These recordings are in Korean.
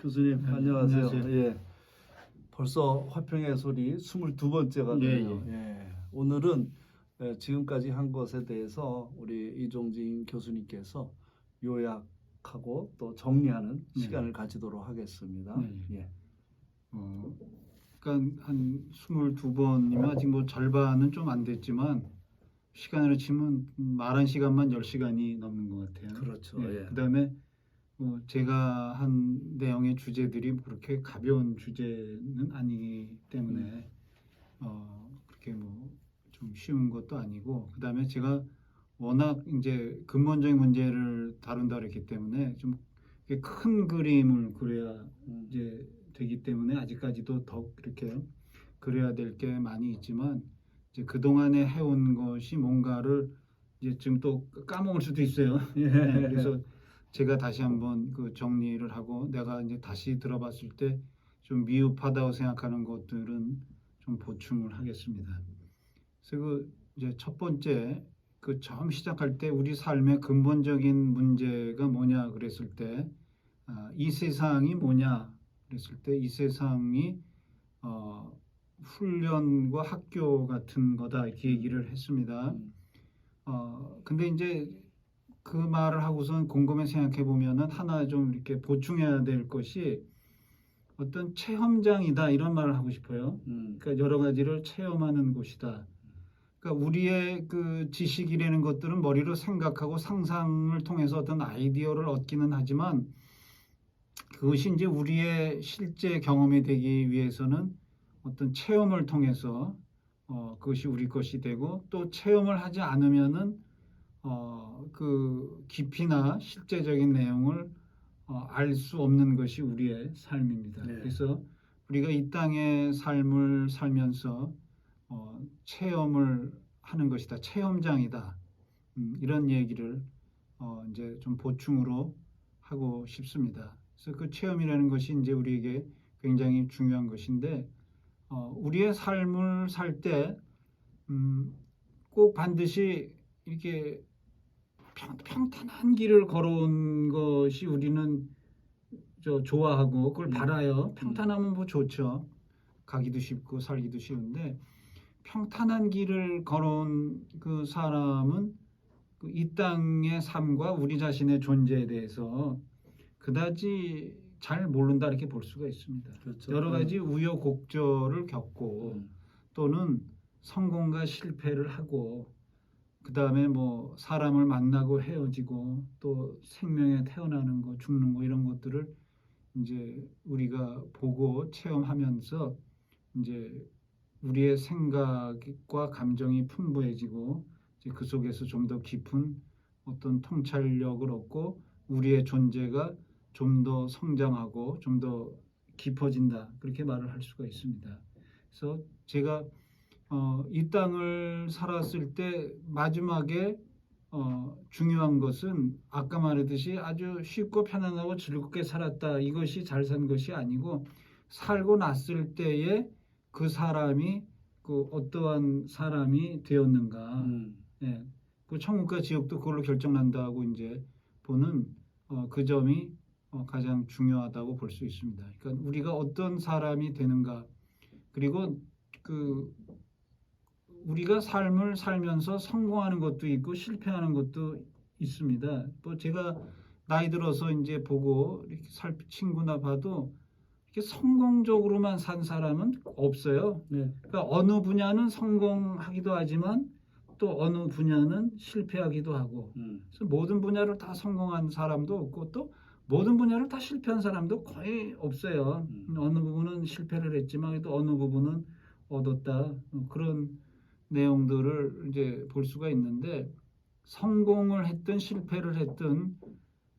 교수님 네, 안녕하세요. 안녕하세요. 예, 벌써 화평의 소리 22번째가 예, 되네요. 예, 오늘은 지금까지 한 것에 대해서 우리 이종진 교수님께서 요약하고 또 정리하는 네. 시간을 가지도록 하겠습니다. 네. 예. 그러니까 한 22번이면 아직 뭐 절반은 좀 안 됐지만 시간으로 치면 말한 시간만 10시간이 넘는 것 같아요. 그렇죠. 예. 예. 그다음에 제가 한 내용의 주제들이 그렇게 가벼운 주제는 아니기 때문에 그렇게 뭐 좀 쉬운 것도 아니고, 그다음에 제가 워낙 이제 근본적인 문제를 다룬다 그랬기 때문에 좀 큰 그림을 그려야 이제 되기 때문에 아직까지도 더 그렇게 그려야 될 게 많이 있지만, 이제 그동안에 해온 것이 뭔가를 이제 지금 또 까먹을 수도 있어요. 예. 네, 그래서 제가 다시 한번 그 정리를 하고 내가 이제 다시 들어봤을 때 좀 미흡하다고 생각하는 것들은 좀 보충을 하겠습니다. 그래서 그 이제 첫 번째, 그 처음 시작할 때 우리 삶의 근본적인 문제가 뭐냐 그랬을 때, 이 세상이 뭐냐 그랬을 때 이 세상이 훈련과 학교 같은 거다 이렇게 얘기를 했습니다. 근데 이제 그 말을 하고선 곰곰이 생각해 보면은 하나 좀 이렇게 보충해야 될 것이 어떤 체험장이다 이런 말을 하고 싶어요. 그러니까 여러 가지를 체험하는 곳이다. 그러니까 우리의 그 지식이라는 것들은 머리로 생각하고 상상을 통해서 어떤 아이디어를 얻기는 하지만, 그것이 이제 우리의 실제 경험이 되기 위해서는 어떤 체험을 통해서 그것이 우리 것이 되고, 또 체험을 하지 않으면은 그 깊이나 실제적인 내용을 알 수 없는 것이 우리의 삶입니다. 네. 그래서 우리가 이 땅의 삶을 살면서 체험을 하는 것이다, 체험장이다, 이런 얘기를 이제 좀 보충으로 하고 싶습니다. 그래서 그 체험이라는 것이 이제 우리에게 굉장히 중요한 것인데, 우리의 삶을 살 때 꼭 반드시 이렇게 평탄한 길을 걸어온 것이 우리는 좋아하고 그걸 바라요. 평탄하면 뭐 좋죠. 가기도 쉽고 살기도 쉬운데, 평탄한 길을 걸어온 그 사람은 이 땅의 삶과 우리 자신의 존재에 대해서 그다지 잘 모른다 이렇게 볼 수가 있습니다. 그렇죠. 여러 가지 우여곡절을 겪고 또는 성공과 실패를 하고, 그 다음에 뭐 사람을 만나고 헤어지고 또 생명에 태어나는 거, 죽는 거, 이런 것들을 이제 우리가 보고 체험하면서 이제 우리의 생각과 감정이 풍부해지고, 이제 그 속에서 좀 더 깊은 어떤 통찰력을 얻고 우리의 존재가 좀 더 성장하고 좀 더 깊어진다, 그렇게 말을 할 수가 있습니다. 그래서 제가 이 땅을 살았을 때 마지막에 중요한 것은 아까 말했듯이 아주 쉽고 편안하고 즐겁게 살았다, 이것이 잘 산 것이 아니고, 살고 났을 때에 그 사람이 그 어떠한 사람이 되었는가, 예, 그 천국과 지옥도 그걸로 결정난다고 이제 보는 그 점이 가장 중요하다고 볼 수 있습니다. 그러니까 우리가 어떤 사람이 되는가, 그리고 그 우리가 삶을 살면서 성공하는 것도 있고 실패하는 것도 있습니다. 뭐 제가 나이 들어서 이제 보고 이렇게 친구나 봐도 이렇게 성공적으로만 산 사람은 없어요. 네. 그러니까 어느 분야는 성공하기도 하지만 또 어느 분야는 실패하기도 하고, 그래서 모든 분야를 다 성공한 사람도 없고 또 모든 분야를 다 실패한 사람도 거의 없어요. 어느 부분은 실패를 했지만 또 어느 부분은 얻었다, 그런 내용들을 이제 볼 수가 있는데, 성공을 했든 실패를 했든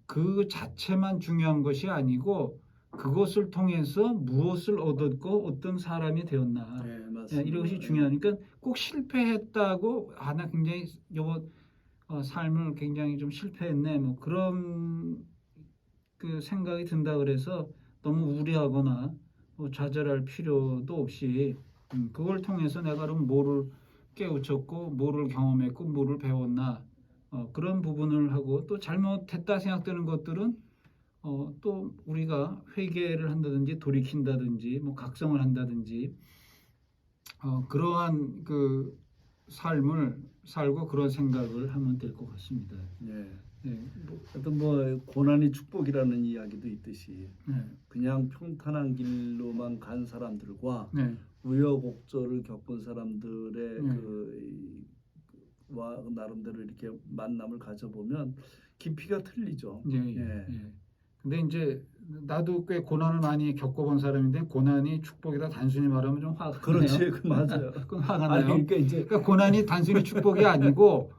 그 자체만 중요한 것이 아니고 그것을 통해서 무엇을 얻었고 어떤 사람이 되었나, 네, 맞습니다. 이것이 중요하니까 꼭 실패했다고 나 굉장히 요번 삶을 굉장히 좀 실패했네, 뭐 그런 그 생각이 든다 그래서 너무 우려하거나 좌절할 필요도 없이, 그걸 통해서 내가 그럼 뭐를 깨우쳤고 뭐를 경험했고 뭐를 배웠나, 그런 부분을 하고, 또 잘못했다 생각되는 것들은 또 우리가 회개를 한다든지 돌이킨다든지 뭐 각성을 한다든지 그러한 그 삶을 살고 그런 생각을 하면 될 것 같습니다. 네. 네. 하여튼 뭐 고난이 축복이라는 이야기도 있듯이 네. 그냥 평탄한 길로만 간 사람들과 네. 우여곡절을 겪은 사람들의 네. 와 나름대로 이렇게 만남을 가져보면 깊이가 틀리죠. 예, 예. 예. 근데 이제 나도 꽤 고난을 많이 겪어본 사람인데 고난이 축복이다 단순히 말하면 좀 화가 그렇지, 나요. 그 맞아요. 그건 화가 아니 나요. 그러니까 이제 그러니까 고난이 단순히 축복이 아니고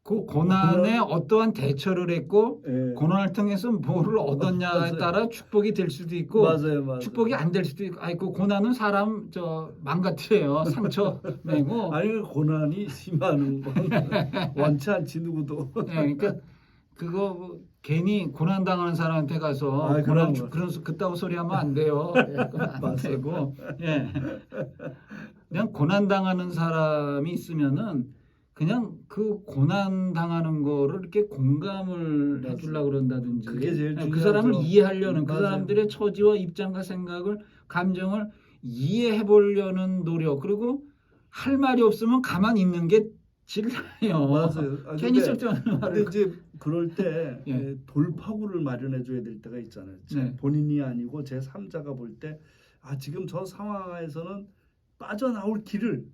그 고난에 어떠한 대처를 했고 예. 고난을 통해서 뭐를 얻었냐에 맞아요. 따라 축복이 될 수도 있고 맞아요. 축복이 안 될 수도 있고 아이고 고난은 사람 망가뜨려요. 상처 내고 아니 고난이 심한 건 원치 않지 누구도. 예, 그러니까 그거 괜히 고난 당하는 사람한테 가서 고난 그런 그따구 소리 하면 안 돼요. 예, 그건 안 되고 예. 그냥 고난 당하는 사람이 있으면은 그냥 그 고난 당하는 거를 이렇게 공감을 맞아요. 해주려고 그런다든지 그게 제일 중요하죠. 그 사람을 이해하려는 그 맞아요. 사람들의 처지와 입장과 생각을 감정을 이해해 보려는 노력 그리고 할 말이 없으면 가만히 있는 게 질나요. 맞아요. 괜히 쓸데없는 말을. 근데 이제 그럴 때 예. 돌파구를 마련해 줘야 될 때가 있잖아요. 네. 본인이 아니고 제 3자가 볼 때 지금 저 상황에서는 빠져나올 길을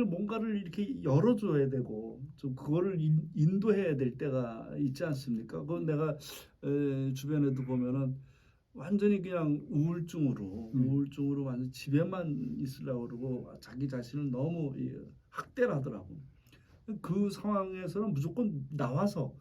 뭔가를 이렇게 열어줘야 되고 좀 그거를 인도해야 될 때가 있지 않습니까? 그건 내가 주변에도 보면은 완전히 그냥 우울증으로 완전 집에만 있으려고 그러고 자기 자신을 너무 학대를 하더라고. 그 상황에서는 무조건 나와서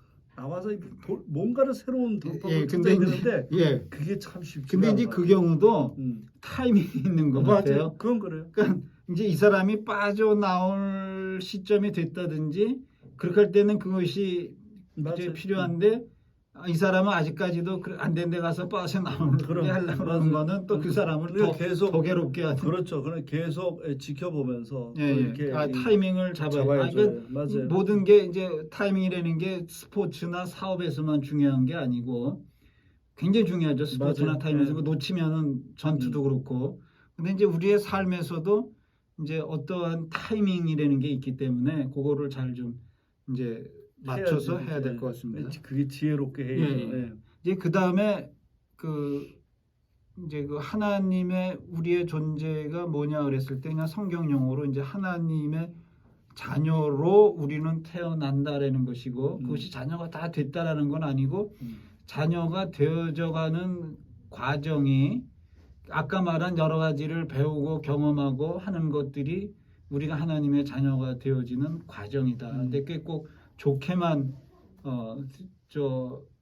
뭔가를 새로운 돌파구를 찾아야 되는데 그게 참 쉽지 않아요. 근데 이제 그 경우도 타이밍이 있는 것 같아요. 그건 그래요. 그러니까 이제 이 사람이 빠져나올 시점이 됐다든지 그렇게 할 때는 그것이 이제 필요한데 이 사람은 아직까지도 안 된 데 가서 빠져나오게 하려고 하는 거는 또 그 사람을 더 괴롭게 하죠. 그렇죠. 그럼 계속 지켜보면서 이렇게 타이밍을 잡아야죠. 그러니까 맞아요. 모든 게 이제 타이밍이라는 게 스포츠나 사업에서만 중요한 게 아니고 굉장히 중요하죠. 스포츠나 타이밍에서 놓치면은 전투도 그렇고. 근데 이제 우리의 삶에서도 이제 어떠한 타이밍이라는 게 있기 때문에 그거를 잘 좀 이제 맞춰서 해야 될 것 같습니다. 그게 지혜롭게 해야죠. 이제 그 다음에 이제 그 하나님의 우리의 존재가 뭐냐 그랬을 때 그냥 성경 용어로 이제 하나님의 자녀로 우리는 태어난다라는 것이고 그것이 자녀가 다 됐다라는 건 아니고 자녀가 되어져가는 과정이 아까 말한 여러 가지를 배우고 경험하고 하는 것들이 우리가 하나님의 자녀가 되어지는 과정이다. 근데 그게 꼭 좋게만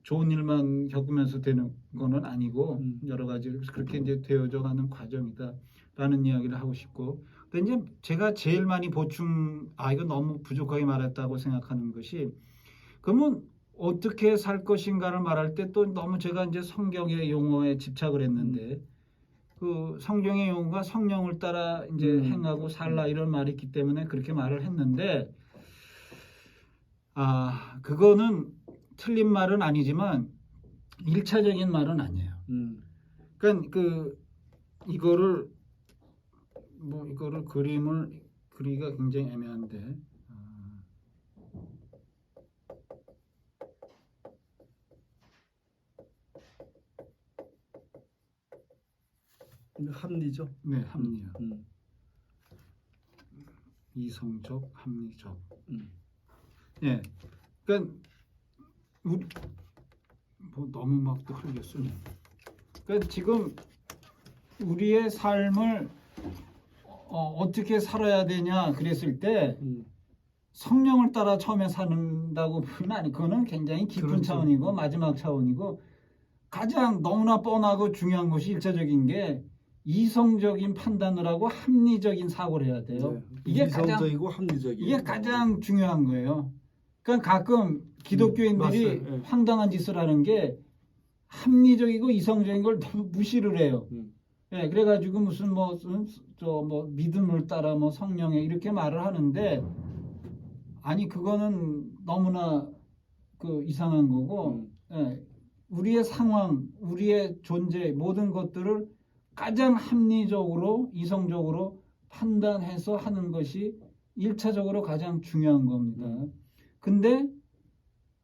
좋은 일만 겪으면서 되는 거는 아니고 여러 가지 그렇게 이제 되어져가는 과정이다라는 이야기를 하고 싶고. 근데 이제 제가 제일 많이 이거 너무 부족하게 말했다고 생각하는 것이 그러면 어떻게 살 것인가를 말할 때 또 너무 제가 이제 성경의 용어에 집착을 했는데 그 성경의 용어가 성령을 따라 이제 행하고 살라 이런 말이 있기 때문에 그렇게 말을 했는데 그거는 틀린 말은 아니지만 1차적인 말은 아니에요. 그러니까 이거를 그림을 그리기가 굉장히 애매한데 합리죠. 네, 합리요. 이성적, 합리적. 예, 그러니까 너무 막 또 흘렸으니. 그러니까 지금 우리의 삶을 어떻게 살아야 되냐 그랬을 때 성령을 따라 처음에 산다고 보면 아니 그거는 굉장히 깊은 그렇죠. 차원이고 마지막 차원이고 가장 너무나 뻔하고 중요한 것이 1차적인 게 이성적인 판단을 하고 합리적인 사고를 해야 돼요. 이게 이성적이고 합리적이고 이게 가장 중요한 거예요. 그러니까 가끔 기독교인들이 황당한 짓을 하는 게 합리적이고 이성적인 걸 너무 무시를 해요. 예, 그래가지고 무슨 믿음을 따라 성령에 이렇게 말을 하는데 아니 그거는 너무나 이상한 거고 우리의 상황, 우리의 존재 모든 것들을 가장 합리적으로 이성적으로 판단해서 하는 것이 1차적으로 가장 중요한 겁니다. 근데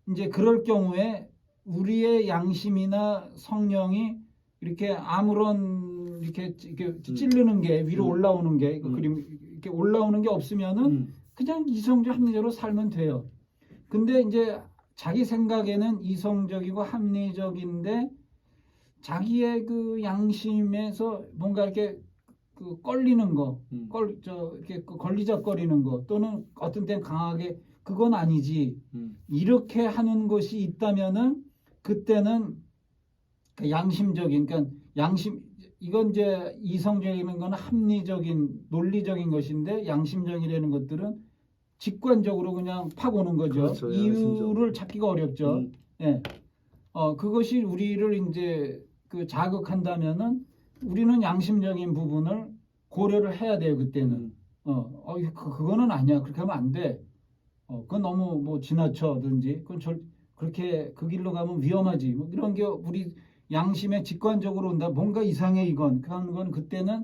이제 그럴 경우에 우리의 양심이나 성령이 이렇게 아무런 이렇게 찌르는 게 위로 올라오는 게 그림 이렇게 올라오는 게 없으면은 그냥 이성적 합리적으로 살면 돼요. 근데 이제 자기 생각에는 이성적이고 합리적인데 자기의 그 양심에서 뭔가 이렇게 그 걸리는 거, 이렇게 걸리적거리는 거 또는 어떤 때는 강하게 그건 아니지 이렇게 하는 것이 있다면은 그때는 그 양심적인 그러니까 양심 이건 이제 이성적인 건 합리적인 논리적인 것인데 양심적이라는 것들은 직관적으로 그냥 팍 오는 거죠. 그렇죠. 이유를 찾기가 어렵죠. 예. 그것이 우리를 이제 그 자극한다면은 우리는 양심적인 부분을 고려를 해야 돼요. 그때는. 그거는 아니야. 그렇게 하면 안 돼. 그건 너무 뭐 지나쳐든지 그건 그렇게 그 길로 가면 위험하지. 뭐 이런 게 우리 양심에 직관적으로 온다. 뭔가 이상해 이건. 그런 건 그때는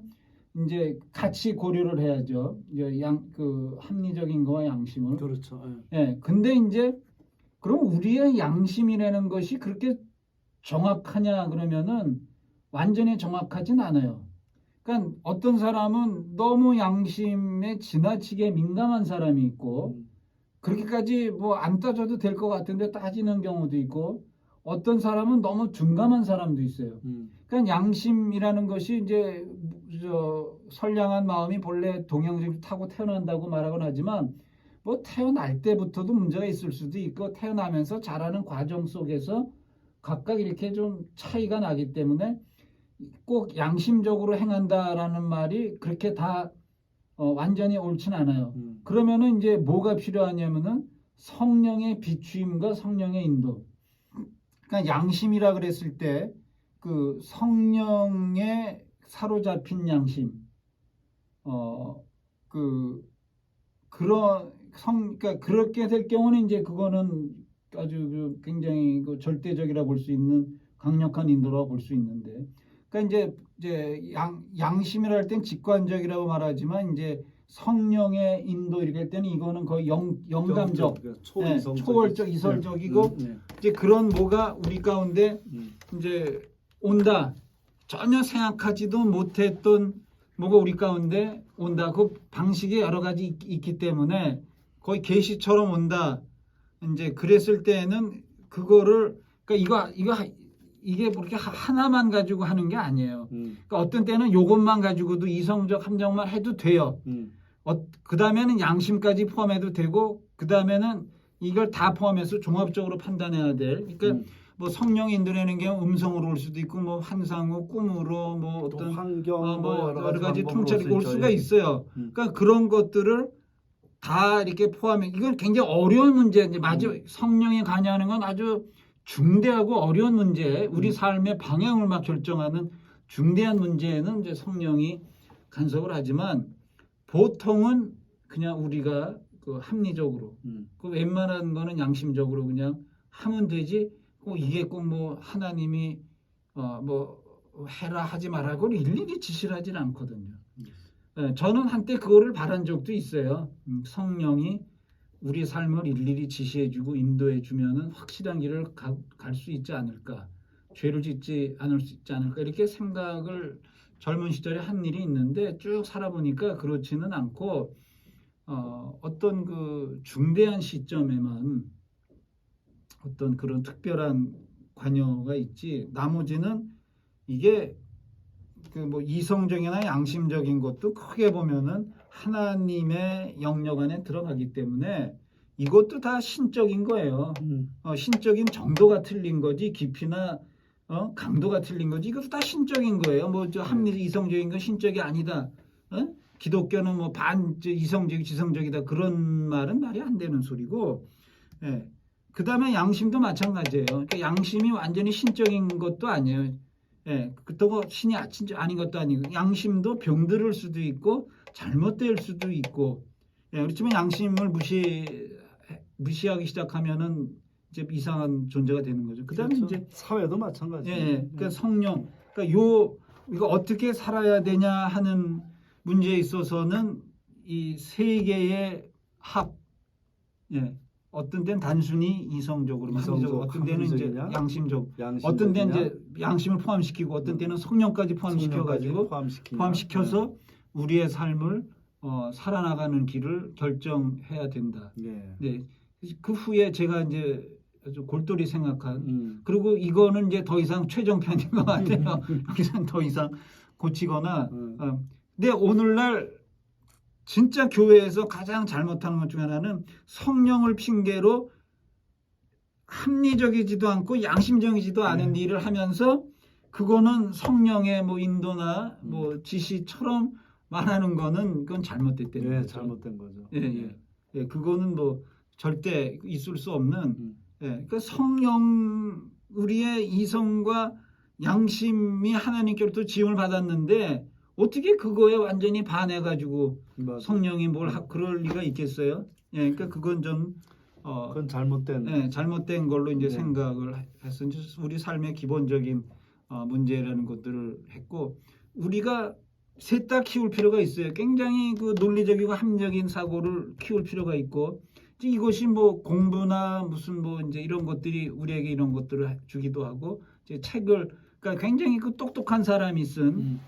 이제 같이 고려를 해야죠. 이제 그 합리적인 거와 양심을. 그렇죠. 예. 근데 이제 그럼 우리의 양심이라는 것이 그렇게 정확하냐 그러면은 완전히 정확하진 않아요. 그러니까 어떤 사람은 너무 양심에 지나치게 민감한 사람이 있고 그렇게까지 뭐 안 따져도 될 것 같은데 따지는 경우도 있고 어떤 사람은 너무 둔감한 사람도 있어요. 그러니까 양심이라는 것이 이제 선량한 마음이 본래 동양심 타고 태어난다고 말하곤 하지만 뭐 태어날 때부터도 문제가 있을 수도 있고 태어나면서 자라는 과정 속에서 각각 이렇게 좀 차이가 나기 때문에 꼭 양심적으로 행한다라는 말이 그렇게 다 완전히 옳진 않아요. 그러면은 이제 뭐가 필요하냐면은 성령의 비추임과 성령의 인도. 그러니까 양심이라 그랬을 때 그 성령에 사로잡힌 양심, 그러니까 그렇게 될 경우는 이제 그거는 아주 굉장히 절대적이라 볼 수 있는 강력한 인도라고 볼 수 있는데, 그러니까 이제 양심이라 할 땐 직관적이라고 말하지만 이제 성령의 인도 이렇게 할 때는 이거는 거의 영감적, 초월적, 이설적이고 이제 그런 뭐가 우리 가운데 이제 온다. 전혀 생각하지도 못했던 뭐가 우리 가운데 온다. 그 방식이 여러 가지 있기 때문에 거의 계시처럼 온다. 이제 그랬을 때는 그거를 그러니까 이게 그렇게 하나만 가지고 하는 게 아니에요. 그러니까 어떤 때는 이것만 가지고도 이성적 함정만 해도 돼요. 그 다음에는 양심까지 포함해도 되고 그 다음에는 이걸 다 포함해서 종합적으로 판단해야 될. 그러니까 뭐 성령 인도라는 게 음성으로 올 수도 있고 뭐 환상으로 꿈으로 뭐 어떤 환경 뭐 여러 가지 통찰이 올 수가 있어요. 그러니까 그런 것들을 다 이렇게 포함해. 이건 굉장히 어려운 문제인데 성령이 관여하는 건 아주 중대하고 어려운 문제. 우리 삶의 방향을 막 결정하는 중대한 문제에는 이제 성령이 간섭을 하지만 보통은 그냥 우리가 그 합리적으로 그 웬만한 거는 양심적으로 그냥 하면 되지. 이게 꼭 뭐 하나님이 뭐 해라 하지 말라 그걸 일일이 지시를 하진 않거든요. 저는 한때 그거를 바란 적도 있어요. 성령이 우리 삶을 일일이 지시해주고 인도해주면은 확실한 길을 갈 수 있지 않을까, 죄를 짓지 않을 수 있지 않을까 이렇게 생각을 젊은 시절에 한 일이 있는데 쭉 살아보니까 그렇지는 않고 어떤 그 중대한 시점에만 어떤 그런 특별한 관여가 있지 나머지는 이게 그 뭐 이성적이나 양심적인 것도 크게 보면은 하나님의 영역 안에 들어가기 때문에 이것도 다 신적인 거예요. 신적인 정도가 틀린 거지 깊이나 강도가 틀린 거지 이것도 다 신적인 거예요. 뭐 저 합리 이성적인 건 신적이 아니다. 기독교는 뭐 이성적이 지성적이다 그런 말은 말이 안 되는 소리고. 그 다음에 양심도 마찬가지예요. 그러니까 양심이 완전히 신적인 것도 아니에요. 그렇다고 신이 아닌 것도 아니고 양심도 병들을 수도 있고 잘못될 수도 있고 그렇지만 양심을 무시하기 시작하면은 이제 이상한 존재가 되는 거죠. 그다음에 그렇죠. 이제 사회도 마찬가지. 그러니까 성령, 그러니까 이거 어떻게 살아야 되냐 하는 문제에 있어서는 이 세 개의 합, 어떤 때는 단순히 이성적으로, 합리적으로, 어떤 때는 이제 합리적이냐? 양심적, 양심적이냐? 어떤 때는 이제 양심을 포함시키고, 어떤 때는 성령까지 포함시켜가지고 포함시켜서 우리의 삶을 살아나가는 길을 결정해야 된다. 네, 그 후에 제가 이제 아주 골똘히 생각한 그리고 이거는 이제 더 이상 최종편인 것 같아요. 여기서는 더 이상 고치거나. 근데 오늘날 진짜 교회에서 가장 잘못하는 것 중에 하나는 성령을 핑계로 합리적이지도 않고 양심적이지도 않은 일을 하면서 그거는 성령의 뭐 인도나 뭐 지시처럼 말하는 거는 그건 잘못됐다는 거죠. 잘못된 거죠. 그거는 뭐 절대 있을 수 없는. 그러니까 성령, 우리의 이성과 양심이 하나님께로부터 지음을 받았는데 어떻게 그거에 완전히 반해가지고 성령이 그럴 리가 있겠어요? 그러니까 그건 좀 그건 잘못된 걸로 이제 생각을 해서 이제 우리 삶의 기본적인 문제라는 것들을 했고, 우리가 셋 다 키울 필요가 있어요. 굉장히 그 논리적이고 합리적인 사고를 키울 필요가 있고, 이것이 뭐 공부나 무슨 뭐 이제 이런 것들이 우리에게 이런 것들을 주기도 하고, 이제 책을, 그러니까 굉장히 그 똑똑한 사람이 쓴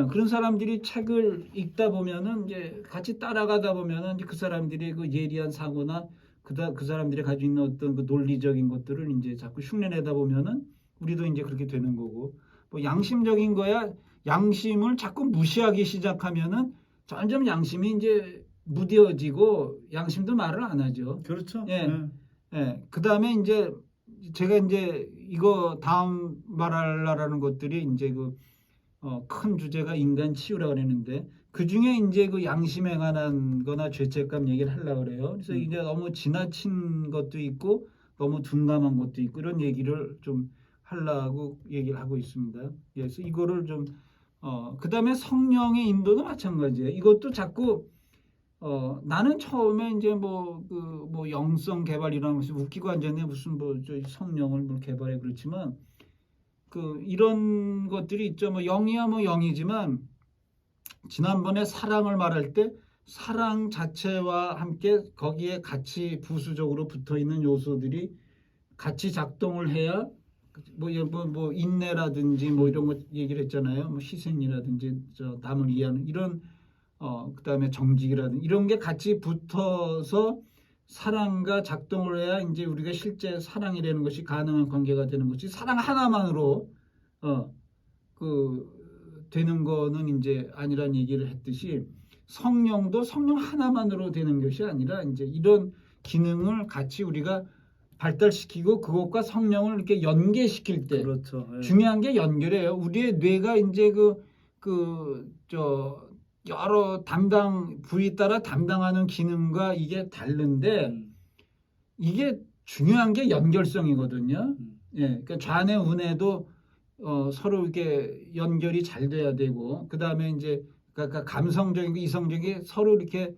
그런 사람들이 책을 읽다 보면은 이제 같이 따라가다 보면은 이제 그 사람들의 그 예리한 사고나 그 사람들이 가지고 있는 어떤 그 논리적인 것들을 이제 자꾸 흉내내다 보면은 우리도 이제 그렇게 되는 거고, 뭐 양심적인 거야, 양심을 자꾸 무시하기 시작하면은 점점 양심이 이제 무뎌지고 양심도 말을 안 하죠. 그렇죠. 그다음에 이제 제가 이제 이거 다음 말하려는 것들이 이제 그 큰 주제가 인간 치유라고 그랬는데, 그 중에 이제 그 양심에 관한 거나 죄책감 얘기를 하려고 그래요. 그래서 이제 너무 지나친 것도 있고 너무 둔감한 것도 있고 이런 얘기를 좀 하려고 얘기를 하고 있습니다. 그래서 이거를 좀 그다음에 성령의 인도도 마찬가지예요. 이것도 자꾸 나는 처음에 이제 뭐 영성 개발 이런 것이 웃기고 앉았네, 무슨 뭐 저 성령을 뭘 개발해, 그렇지만 그 이런 것들이 있죠. 뭐 영이야 뭐 영이지만 지난번에 사랑을 말할 때 사랑 자체와 함께 거기에 같이 부수적으로 붙어 있는 요소들이 같이 작동을 해야 뭐 인내라든지 뭐 이런 거 얘기를 했잖아요. 뭐 희생이라든지 저 남을 이해하는 이런 그다음에 정직이라든지 이런 게 같이 붙어서 사랑과 작동을 해야 이제 우리가 실제 사랑이라는 것이 가능한 관계가 되는 것이, 사랑 하나만으로 되는 거는 이제 아니란 얘기를 했듯이, 성령도 성령 하나만으로 되는 것이 아니라 이제 이런 기능을 같이 우리가 발달시키고 그것과 성령을 이렇게 연계시킬 때, 그렇죠. 중요한 게 연결이에요. 우리의 뇌가 이제 여러 담당 부위 따라 담당하는 기능과 이게 다른데 이게 중요한 게 연결성이거든요. 그러니까 좌뇌 우뇌도 서로 이렇게 연결이 잘 돼야 되고, 그 다음에 이제 그러니까 감성적이고 이성적인 서로 이렇게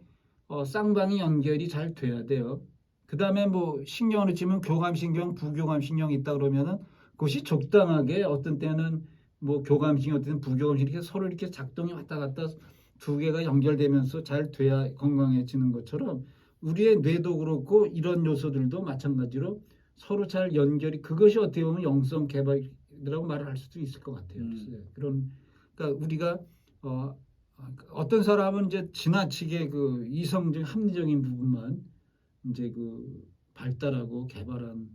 쌍방이 연결이 잘 돼야 돼요. 그 다음에 뭐 신경으로 치면 교감신경, 부교감신경이 있다 그러면은 그것이 적당하게 어떤 때는 뭐 교감신경, 어떤 때는 부교감신경 이렇게 서로 이렇게 작동이 왔다 갔다 두 개가 연결되면서 잘 돼야 건강해지는 것처럼 우리의 뇌도 그렇고 이런 요소들도 마찬가지로 서로 잘 연결이, 그것이 어떻게 보면 영성 개발이라고 말을 할 수도 있을 것 같아요. 그러니까 우리가 어떤 사람은 이제 지나치게 그 이성적 합리적인 부분만 이제 그 발달하고 개발한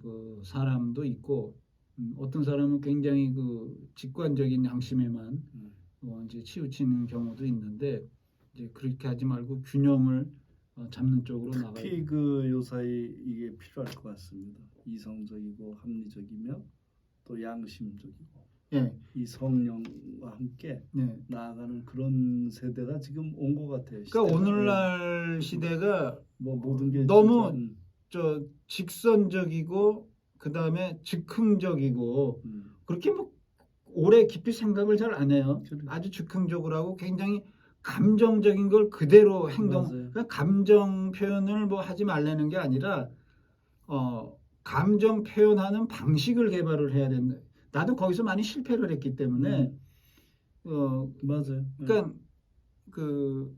그 사람도 있고, 어떤 사람은 굉장히 그 직관적인 양심에만 이제 치우치는 경우도 있는데, 이제 그렇게 하지 말고 균형을 잡는 쪽으로 나가야 돼요. 특히 그 요사이 이게 필요할 것 같습니다. 이성적이고 합리적이며 또 양심적이고 이 성령과 함께 나아가는 그런 세대가 지금 온 것 같아요. 그러니까 오늘날 시대가 뭐 모든 게 너무 직선적이고 그 다음에 즉흥적이고 그렇게 뭐 오래 깊이 생각을 잘 안 해요. 아주 즉흥적으로 하고 굉장히 감정적인 걸 그대로 행동, 그러니까 감정 표현을 뭐 하지 말라는 게 아니라 감정 표현하는 방식을 개발을 해야 된다. 나도 거기서 많이 실패를 했기 때문에 맞아요. 그러니까 그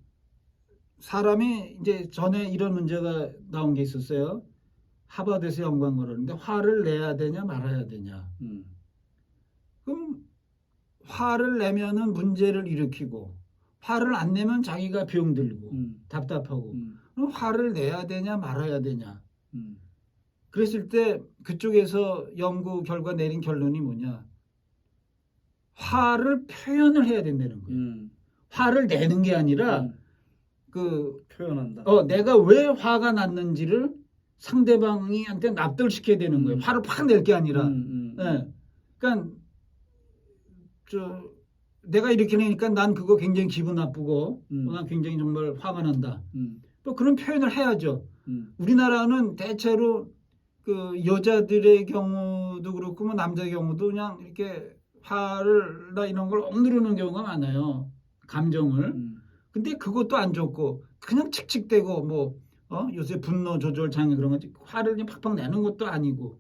사람이 이제 전에 이런 문제가 나온 게 있었어요. 하버드에서 연구한 거라는데 화를 내야 되냐 말아야 되냐. 그럼 화를 내면은 문제를 일으키고 화를 안 내면 자기가 병들고 답답하고 그럼 화를 내야 되냐 말아야 되냐. 그랬을 때 그쪽에서 연구 결과 내린 결론이 뭐냐. 화를 표현을 해야 된다는 거예요. 화를 내는 게 아니라 그 표현한다. 내가 왜 화가 났는지를 상대방이한테 납득을 시켜야 되는 거예요. 화를 팍 낼 게 아니라. 네. 그러니까 내가 이렇게 내니까 난 그거 굉장히 기분 나쁘고 난 굉장히 정말 화가 난다. 또 그런 표현을 해야죠. 우리나라는 대체로 그 여자들의 경우도 그렇고 뭐 남자의 경우도 그냥 이렇게 화를 나 이런 걸 억누르는 경우가 많아요. 감정을. 근데 그것도 안 좋고 그냥 칙칙대고 뭐 요새 분노 조절 장애 그런 거 화를 그냥 팍팍 내는 것도 아니고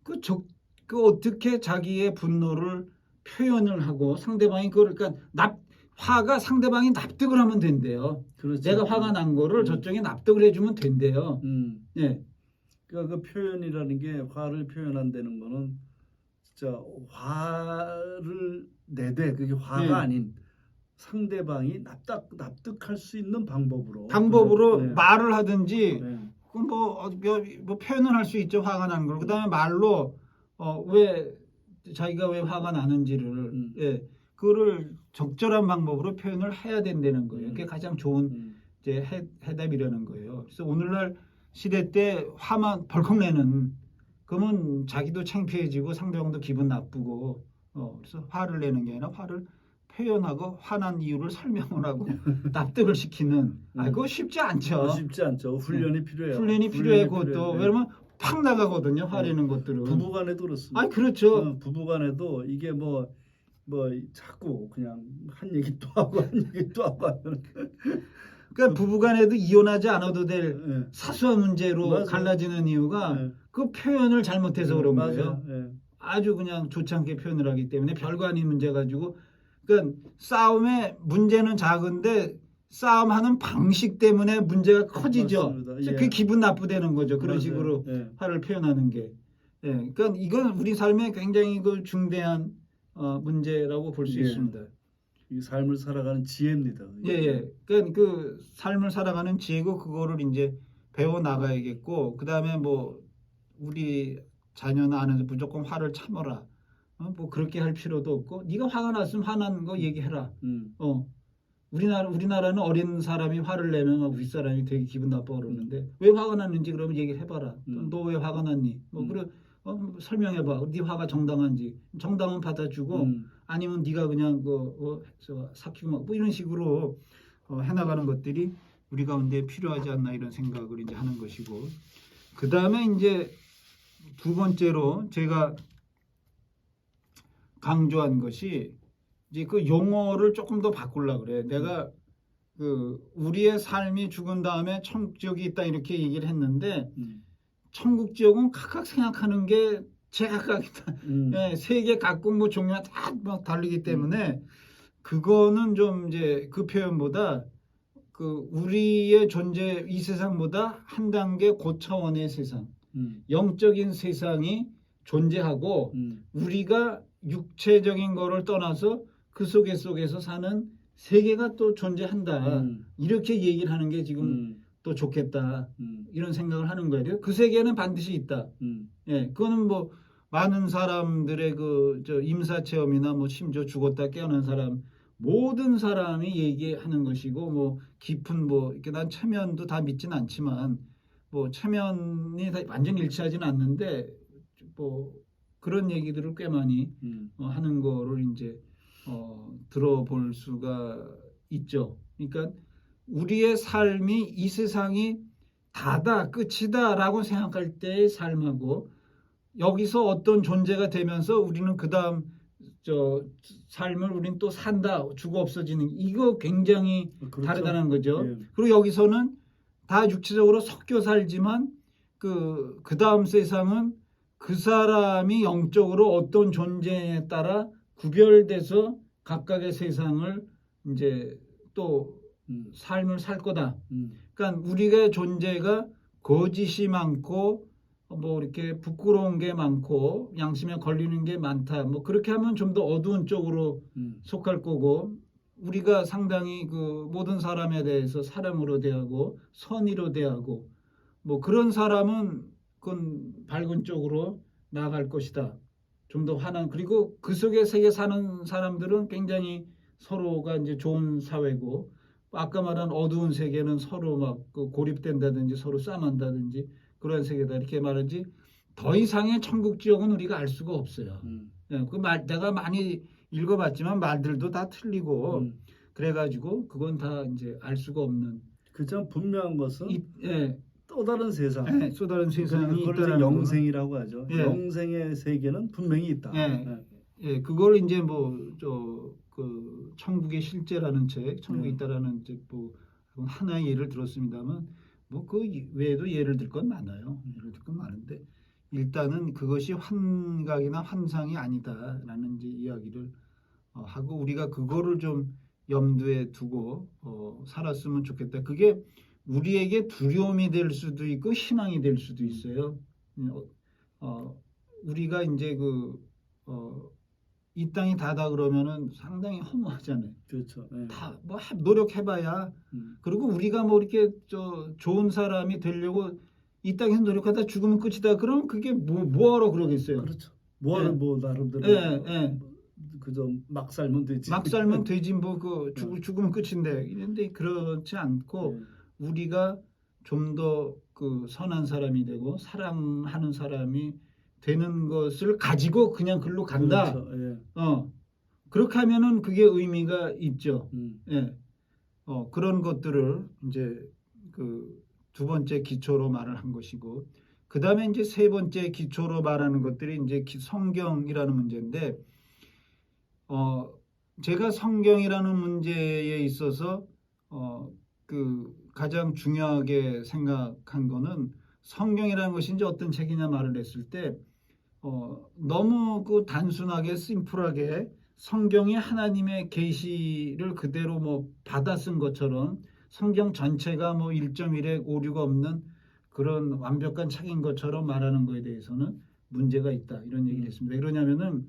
그 어떻게 자기의 분노를 표현을 하고 상대방이 그걸 그러니까 화가 상대방이 납득을 하면 된대요. 그렇죠. 내가 화가 난 거를 저쪽에 납득을 해주면 된대요. 예. 그러니까 그 표현이라는 게 화를 표현한다는 거는 진짜 화를 내되 그게 화가 네. 아닌 상대방이 납득할 수 있는 방법으로 네. 말을 하든지 네. 뭐 표현을 할 수 있죠. 화가 난 걸. 그다음에 말로 왜 자기가 왜 화가 나는지를 그거를 적절한 방법으로 표현을 해야 된다는 거예요. 그게 가장 좋은 이제 해답이라는 거예요. 그래서 오늘날 시대 때 화만 벌컥 내는 그러면 자기도 창피해지고 상대방도 기분 나쁘고 그래서 화를 내는 게 아니라 화를 표현하고 화난 이유를 설명을 하고 납득을 시키는 그거 쉽지 않죠. 쉽지 않죠. 훈련이 필요해요. 훈련이 필요해 그것도. 왜냐면 팍 나가거든요. 화내는 것들은. 부부간에도 그렇습니다. 그렇죠. 부부간에도 이게 뭐 자꾸 그냥 한 얘기 또 하고 한 얘기 또 하고 하면 그러니까 부부간에도 이혼하지 않아도 될 사소한 문제로 갈라지는 이유가 그 표현을 잘못해서 그런 거예요. 아주 그냥 좋지 않게 표현을 하기 때문에 별거 아닌 문제 가지고 그러니까 싸움의 문제는 작은데 싸움하는 방식 때문에 문제가 커지죠. 그래서 그게 기분 나쁘다는 거죠. 그런 식으로 화를 표현하는 게. 그러니까 이건 우리 삶에 굉장히 그 중대한 문제라고 볼 수 있습니다. 이 삶을 살아가는 지혜입니다. 그러니까 그 삶을 살아가는 지혜고 그거를 이제 배워 나가야겠고 그다음에 뭐 우리 자녀나 아내도 무조건 화를 참아라. 뭐 그렇게 할 필요도 없고 네가 화가 났으면 화난 거 얘기해라. 우리나라는 어린 사람이 화를 내면 윗사람이 되게 기분 나빠 그러는데 왜 화가 났는지 그러면 얘기를 해봐라. 너 왜 화가 났니? 뭐 그래 설명해봐. 네 화가 정당한지 정당은 받아주고 아니면 네가 그냥 삭히고 뭐 이런 식으로 해나가는 것들이 우리 가운데 필요하지 않나 이런 생각을 이제 하는 것이고 그 다음에 이제 두 번째로 제가 강조한 것이 이제 그 용어를 조금 더 바꾸려고 그래. 내가 그 우리의 삶이 죽은 다음에 천국 지옥이 있다 이렇게 얘기를 했는데 천국 지옥은 각각 생각하는 게 제각각이다. 세계 각국 뭐 종류가 다 막 다르기 때문에 그거는 좀 이제 그 표현보다 그 우리의 존재 이 세상보다 한 단계 고차원의 세상, 영적인 세상이 존재하고 우리가 육체적인 거를 떠나서 그 속에서 사는 세계가 또 존재한다. 이렇게 얘기를 하는 게 지금 또 좋겠다. 이런 생각을 하는 거예요. 그 세계는 반드시 있다. 그거는 뭐 많은 사람들의 그 임사 체험이나 뭐 심지어 죽었다 깨어난 사람 모든 사람이 얘기하는 것이고 뭐 깊은 뭐 이렇게 난 체면도 다 믿지는 않지만 뭐 체면이 다 완전 일치하지는 않는데 뭐 그런 얘기들을 꽤 많이 하는 거를 이제 들어볼 수가 있죠. 그러니까 우리의 삶이 이 세상이 다다 끝이다라고 생각할 때의 삶하고 여기서 어떤 존재가 되면서 우리는 그 다음 삶을 우리는 또 산다 죽어 없어지는 이거 굉장히 그렇죠. 다르다는 거죠. 그리고 여기서는 다 육체적으로 섞여 살지만 그 다음 세상은 그 사람이 영적으로 어떤 존재에 따라 구별돼서 각각의 세상을 이제 또 삶을 살 거다. 그러니까 우리의 존재가 거짓이 많고 뭐 이렇게 부끄러운 게 많고 양심에 걸리는 게 많다. 뭐 그렇게 하면 좀 더 어두운 쪽으로 속할 거고 우리가 상당히 그 모든 사람에 대해서 사랑으로 대하고 선의로 대하고 뭐 그런 사람은 그건 밝은 쪽으로 나아갈 것이다. 좀 더 환한 그리고 그 속에 세계 사는 사람들은 굉장히 서로가 이제 좋은 사회고 아까 말한 어두운 세계는 서로 막 그 고립된다든지 서로 싸만다든지 그런 세계다 이렇게 말하지 더 이상의 천국 지옥은 우리가 알 수가 없어요. 예, 그 말 내가 많이 읽어봤지만 말들도 다 틀리고 그래가지고 그건 다 이제 알 수가 없는. 그죠? 분명한 것은 예, 또 다른 세상. 예, 또 다른 세상이 그걸 이제 있다는 영생이라고 하죠. 예. 영생의 세계는 분명히 있다. 예. 예, 그걸 이제 뭐 그 천국의 실제라는 책, 천국에 있다라는 책 뭐 하나의 예를 들었습니다만 뭐 그 외에도 예를 들 건 많아요. 예를 들 건 많은데 일단은 그것이 환각이나 환상이 아니다라는 이제 이야기를 하고 우리가 그거를 좀 염두에 두고 살았으면 좋겠다. 그게 우리에게 두려움이 될 수도 있고 희망이 될 수도 있어요. 우리가 이제 이 땅이 다다 그러면은 상당히 허무하잖아요. 그렇죠. 예. 다 뭐 노력해봐야 그리고 우리가 뭐 이렇게 좋은 사람이 되려고 이 땅에서 노력하다 죽으면 끝이다. 그럼 그게 뭐하러 그러겠어요. 그렇죠. 뭐하러 예. 뭐 나름대로 예. 그저 막 살면 되지. 막 살면 되지 뭐 죽으면 끝인데 이런데 그렇지 않고 우리가 좀 더 그 선한 사람이 되고 사랑하는 사람이 되는 것을 가지고 그냥 글로 간다. 그렇죠. 예. 그렇게 하면은 그게 의미가 있죠. 예. 그런 것들을 이제 그 두 번째 기초로 말을 한 것이고, 그 다음에 이제 세 번째 기초로 말하는 것들이 이제 성경이라는 문제인데, 제가 성경이라는 문제에 있어서 그 가장 중요하게 생각한 거는 성경이라는 것이 이제 어떤 책이냐 말을 했을 때 너무 그 단순하게 심플하게 성경이 하나님의 계시를 그대로 뭐 받아 쓴 것처럼 성경 전체가 뭐 1.1에 오류가 없는 그런 완벽한 책인 것처럼 말하는 거에 대해서는 문제가 있다 이런 얘기를 했습니다. 왜 그러냐면은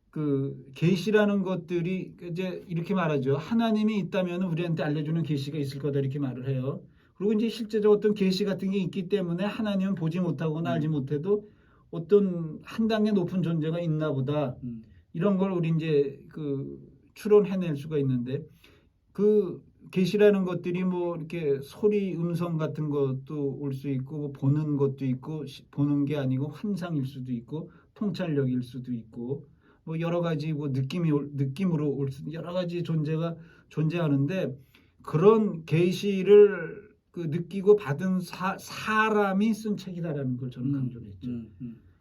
그 계시라는 것들이 이제 이렇게 말하죠. 하나님이 있다면 우리한테 알려주는 계시가 있을 거다 이렇게 말을 해요. 그리고 이제 실제적으로 어떤 계시 같은 게 있기 때문에 하나님은 보지 못하거나 알지 못해도 어떤 한 단계 높은 존재가 있나 보다. 이런 걸 우리 이제 그 추론해낼 수가 있는데 그 계시라는 것들이 뭐 이렇게 소리 음성 같은 것도 올 수 있고 뭐 보는 것도 있고 보는 게 아니고 환상일 수도 있고 통찰력일 수도 있고 뭐 여러 가지 뭐 느낌으로 올 수 여러 가지 존재가 존재하는데 그런 계시를 그 느끼고 받은 사람이 쓴 책이다라는 걸 저는 강조를 했죠.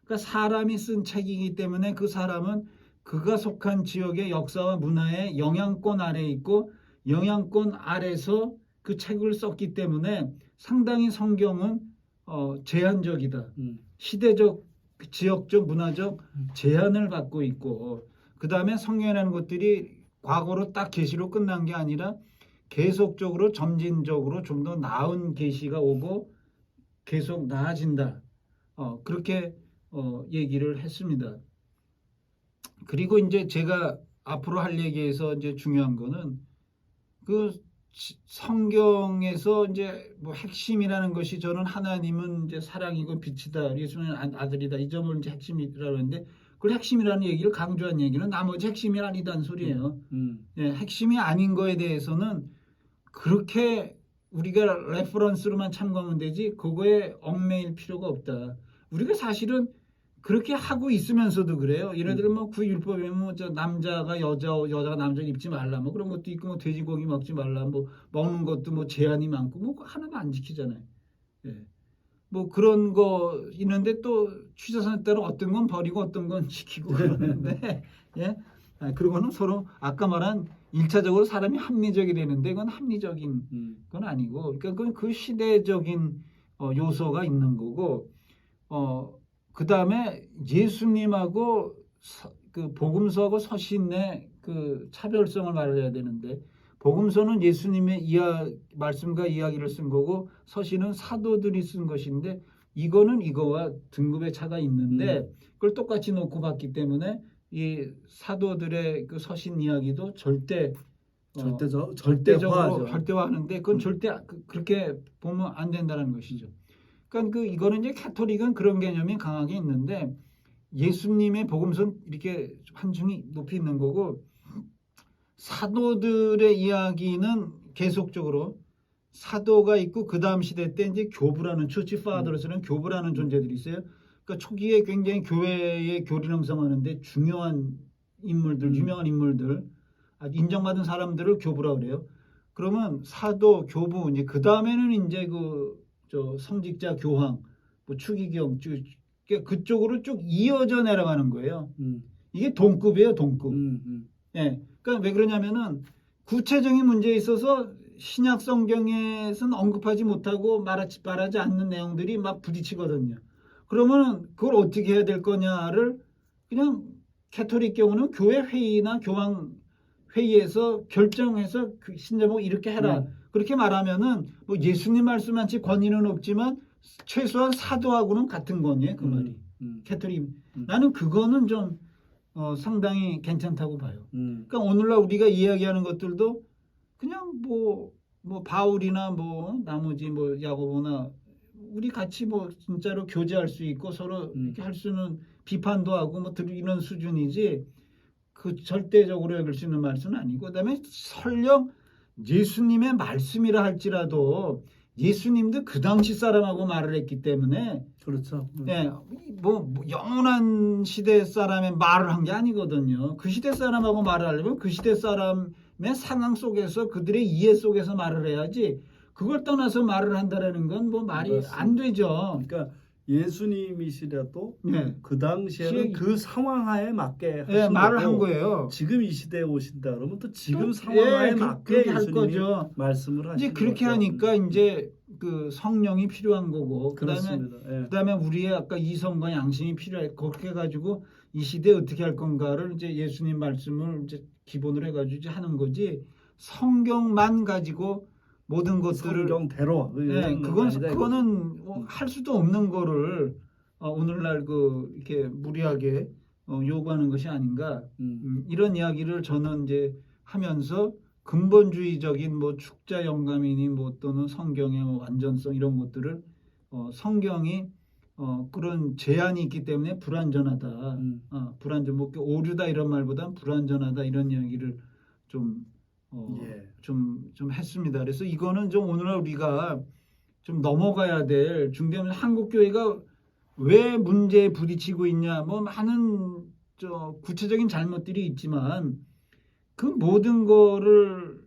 그러니까 사람이 쓴 책이기 때문에 그 사람은 그가 속한 지역의 역사와 문화의 영향권 아래에 있고 영향권 아래서 그 책을 썼기 때문에 상당히 성경은 제한적이다. 시대적, 지역적, 문화적 제한을 받고 있고 그 다음에 성경이라는 것들이 과거로 딱 계시로 끝난 게 아니라 계속적으로 점진적으로 좀 더 나은 계시가 오고 계속 나아진다. 그렇게 얘기를 했습니다. 그리고 이제 제가 앞으로 할 얘기에서 이제 중요한 거는 그 성경에서 이제 뭐 핵심이라는 것이 저는 하나님은 이제 사랑이고 빛이다. 예수는 아들이다. 이 점을 이제 핵심이라고 하는데 그 핵심이라는 얘기를 강조한 얘기는 나머지 핵심이 아니다는 소리예요. 예, 핵심이 아닌 거에 대해서는 그렇게 우리가 레퍼런스로만 참고하면 되지 그거에 얽매일 필요가 없다. 우리가 사실은 그렇게 하고 있으면서도 그래요. 예를 들면 뭐 그 율법에 뭐 남자가 여자가 남자 입지 말라 뭐 그런 것도 있고 뭐 돼지고기 먹지 말라 뭐 먹는 것도 뭐 제한이 많고 뭐 하나도 안 지키잖아요. 예. 뭐 그런 거 있는데 또 취사선에 따라 어떤 건 버리고 어떤 건 지키고 그러는데 예. 그러고는 서로 아까 말한 1차적으로 사람이 합리적이 되는데 그건 합리적인 건 아니고 그러니까 그 시대적인 요소가 있는 거고 그 다음에 예수님하고 그 복음서하고 서신의 그 차별성을 말해야 되는데 복음서는 예수님의 말씀과 이야기를 쓴 거고 서신은 사도들이 쓴 것인데 이거는 이거와 등급의 차가 있는데 그걸 똑같이 놓고 봤기 때문에 이 사도들의 그 서신 이야기도 절대적으로 절대화하는데 그건 절대 그렇게 보면 안 된다는 것이죠. 그러니까 이거는 이제 가톨릭은 그런 개념이 강하게 있는데 예수님의 복음서는 이렇게 한중이 높이 있는 거고 사도들의 이야기는 계속적으로 사도가 있고 그 다음 시대 때 이제 교부라는 처치 파더로서는 교부라는 존재들이 있어요. 그러니까 초기에 굉장히 교회의 교리를 형성하는데 중요한 인물들, 유명한 인물들, 인정받은 사람들을 교부라고 그래요. 그러면 사도, 교부 이제 그 다음에는 이제 성직자, 교황, 뭐 추기경 그쪽으로 쭉 이어져 내려가는 거예요. 이게 동급이에요, 동급. 예. 그러니까 왜 그러냐면은 구체적인 문제에 있어서 신약 성경에서는 언급하지 못하고 말하지 않는 내용들이 막 부딪히거든요. 그러면 그걸 어떻게 해야 될 거냐를 그냥 가톨릭 경우는 교회 회의나 교황 회의에서 결정해서 그 신자복 이렇게 해라. 그렇게 말하면은 뭐 예수님 말씀한치 권위는 없지만 최소한 사도하고는 같은 권위에 그 말이. 가톨릭. 나는 그거는 좀 상당히 괜찮다고 봐요. 그러니까 오늘날 우리가 이야기하는 것들도 그냥 뭐 바울이나 뭐 나머지 뭐 야고보나 우리 같이 뭐 진짜로 교제할 수 있고 서로 이렇게 할 수는 비판도 하고 뭐 이런 수준이지 그 절대적으로 여길 수 있는 말씀은 아니고 그다음에 설령 예수님의 말씀이라 할지라도 예수님도 그 당시 사람하고 말을 했기 때문에 그렇죠. 네, 뭐 영원한 시대 사람의 말을 한 게 아니거든요. 그 시대 사람하고 말을 하려면 그 시대 사람의 상황 속에서 그들의 이해 속에서 말을 해야지 그걸 떠나서 말을 한다라는 건 뭐 말이 맞습니다. 안 되죠. 그러니까 예수님이시라도 네. 그 당시에는 그 상황하에 맞게 네, 하신 말을 거고 한 거예요. 지금 이 시대에 오신다 그러면 또 지금 또, 상황에 예, 맞게 그렇게 할 예수님이 거죠. 말씀을 하시는 이제 그렇게 거죠. 하니까 이제 그 성령이 필요한 거고 그렇습니다. 예. 그다음에 우리의 아까 이성과 양심이 필요해. 그렇게 해가지고 이 시대에 어떻게 할 건가를 이제 예수님 말씀을 이제 기본으로 해가지고 이제 하는 거지. 성경만 가지고 모든 것들을 성경대로. 네, 그거는 할 수도 없는 거를 오늘날 이렇게 무리하게 요구하는 것이 아닌가. 이런 이야기를 저는 이제 하면서 근본주의적인 뭐 축자 영감이니 뭐 또는 성경의 완전성 이런 것들을 성경이 그런 제한이 있기 때문에 불완전하다. 불완전 뭐 오류다 이런 말보단 불완전하다 이런 이야기를 좀 했습니다. 그래서 이거는 좀 오늘날 우리가 좀 넘어가야 될 중대한 한국 교회가 왜 문제에 부딪히고 있냐. 뭐 많은 구체적인 잘못들이 있지만 그 모든 거를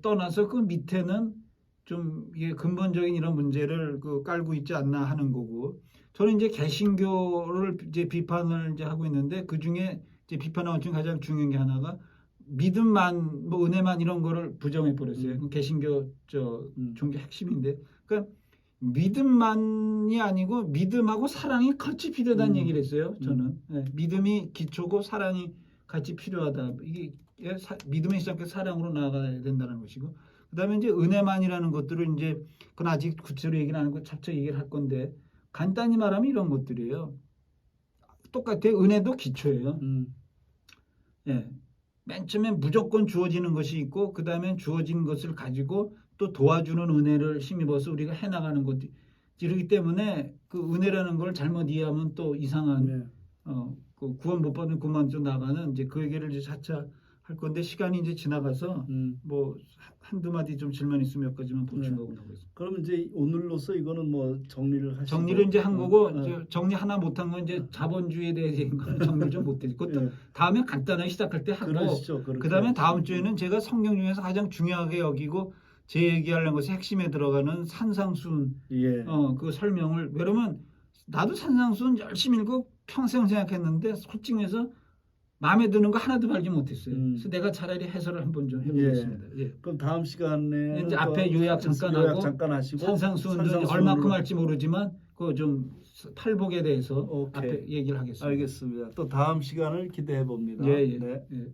떠나서 그 밑에는 좀 이게 근본적인 이런 문제를 깔고 있지 않나 하는 거고 저는 이제 개신교를 이제 비판을 이제 하고 있는데 그 중에 이제 비판하는 중 가장 중요한 게 하나가 믿음만 뭐 은혜만 이런 거를 부정해 버렸어요. 개신교 종교 핵심인데 그러니까 믿음만이 아니고 믿음하고 사랑이 같이 필요하다는 얘기를 했어요. 저는 믿음이 기초고 사랑이 같이 필요하다. 이게 믿음의 시작해서 사랑으로 나아가야 된다는 것이고 그다음에 이제 은혜만이라는 것들을 이제 그건 아직 구체로 얘기를 안 하고 차차 얘기를 할 건데 간단히 말하면 이런 것들이에요. 똑같아요. 은혜도 기초예요. 맨 처음에 무조건 주어지는 것이 있고 그 다음에 주어진 것을 가지고 또 도와주는 은혜를 힘입어서 우리가 해나가는 것 이러기 때문에 그 은혜라는 걸 잘못 이해하면 또 이상한 그 구원 못 받은 구원만 나가는 이제 그 얘기를 이제 차차 할 건데 시간이 이제 지나가서 뭐 한두 마디 좀 질문 있으면 몇 가지만 보충하고 나오겠습니다. 그럼 이제 오늘로서 이거는 뭐 정리를 하시고 정리를 이제 한 거고 이제 정리 하나 못한 건 이제 자본주의에 대해서 정리 좀 못했고 그것도 다음에 간단하게 시작할 때 하고 그다음에 다음 주에는 제가 성경 중에서 가장 중요하게 여기고 제 얘기하려는 것이 핵심에 들어가는 산상수훈 그 설명을 왜냐면 나도 산상수훈 열심히 읽고 평생 생각했는데 솔직히 해서 마음에 드는 거 하나도 발견 못했어요. 그래서 내가 차라리 해설을 한번 좀 해보겠습니다. 그럼 다음 시간에 이제 앞에 요약 잠깐 하고 산상수훈도 얼마큼 할지 모르지만 그 좀 탈북에 대해서 오케이. 앞에 얘기를 하겠습니다. 알겠습니다. 또 다음 시간을 기대해 봅니다. 예, 예. 네. 예.